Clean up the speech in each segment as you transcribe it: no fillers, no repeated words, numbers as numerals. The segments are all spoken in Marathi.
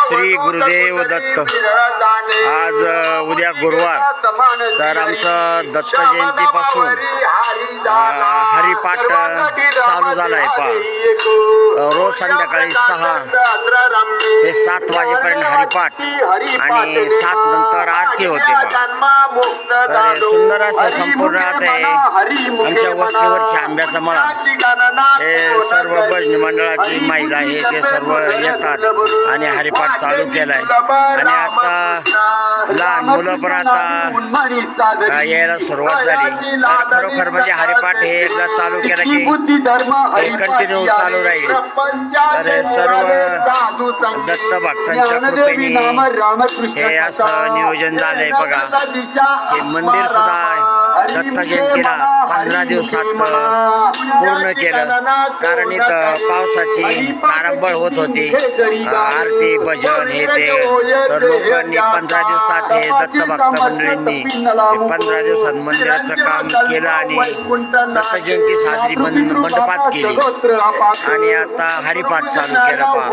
श्री गुरुदेव दत्त। आज उद्या गुरुवार, तर आमचं दत्त जयंतीपासून हरिपाठ चालू झाला आहे। रोज संध्याकाळी 6 ते 7 वाजेपर्यंत हरिपाठ आणि 7 नंतर आरती होते। तर सुंदर असं संपूर्ण आहे आमच्या वस्तीवरची आंब्याचा मळा। हे सर्व भजनी मंडळाची महिला आहे, ते सर्व येतात आणि हरिपाठ चालू केलाय। आणि आता लहान मुलं पण आता यायला सुरुवात झाली। तर खरोखर म्हणजे हरिपाठ हे एकदा चालू केलं की हे कंटिन्यू चालू राहील। तर सर्व दत्त भक्तांच्या कृपेने हे असं नियोजन झालंय। बघा, हे मंदिर सुद्धा दत्त जयंतीला 15 दिवसात पूर्ण केलं, कारण इथं पावसाची तारंबळ होत होती, आरती भजन हे ते। तर लोकांनी 15 दिवसात हे दत्त भक्त मंडळींनी 15 दिवसात मंदिराचं काम केलं आणि दत्त जयंती साजरी मंडपात केली आणि आता हरिपाठ चालू केलं। पहा,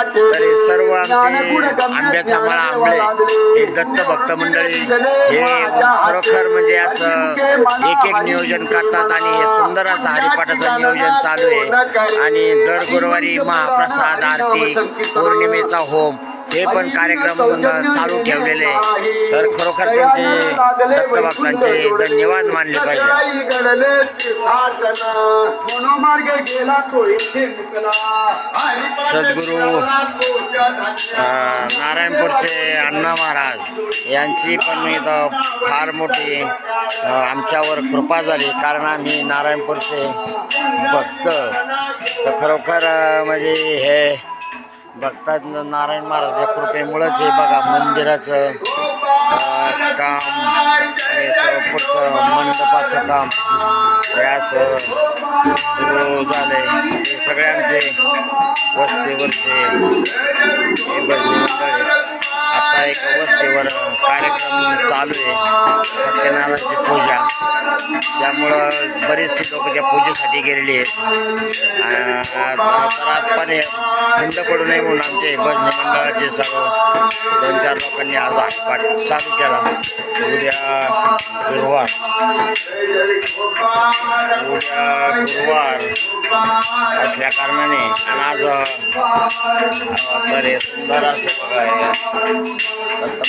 तर हे सर्व आमचे आंब्याचा मळा आंबळे हे दत्त भक्त मंडळी हे खरोखर म्हणजे असं एक नियोजन करतात आणि हे सुंदर असं हरिपाठाचं नियोजन चालू आहे। आणि दर गुरुवारी महाप्रसाद, आरती, पौर्णिमेचा होम हे पण कार्यक्रम चालू ठेवलेले आहे। तर खरोखर त्यांचे दत्त भक्तांचे धन्यवाद मानले पाहिजे। सद्गुरू नारायणपूरचे अण्णा महाराज यांची पण इथं फार मोठी आमच्यावर कृपा झाली, कारण आम्ही नारायणपूरचे भक्त। तर खरोखर म्हणजे हे भक्तात नारायण महाराजच्या कृपेमुळेच हे बघा मंदिराचं काम आणि पुढचं मंडपाचं काम हे असं सुरू झालंय। हे सगळे आमचे वस्तीवरचे हे भजनी मंडळ। आता एक वस्तीवर कार्यक्रम चालू आहे, सत्यनारायणाची पूजा, त्यामुळं बरेचसे लोक त्या पूजेसाठी गेलेले आहेत। पण खंड पडू नये म्हणून आमचे भजनी मंडळाचे सर्व 2-4 लोकांनी आज हरिपाठ चालू केला। उद्या गुरुवार असल्या कारणाने आज तर हे सुंदर असं बघा दत्त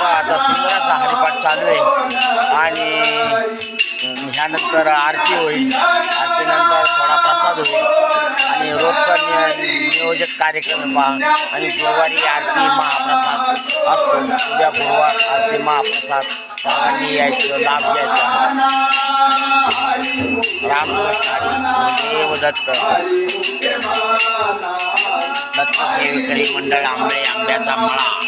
आता सुंदर असा हरिपाठ चालू आहे आणि ह्यानंतर आरती होईल, आरतीनंतर थोडा प्रसाद होईल आणि रोजचा नियोजित कार्यक्रम पहा आणि गुरुवारी आरती महाप्रसाद असतो. उद्या गुरुवार आरती महाप्रसाद सर्वांनी यायचं, लाभ घ्यायचा. रामकृष्ण हरी, देवदत्त. दत्त सेवेकरी मंडळ आंबे, आंब्याचा मळा.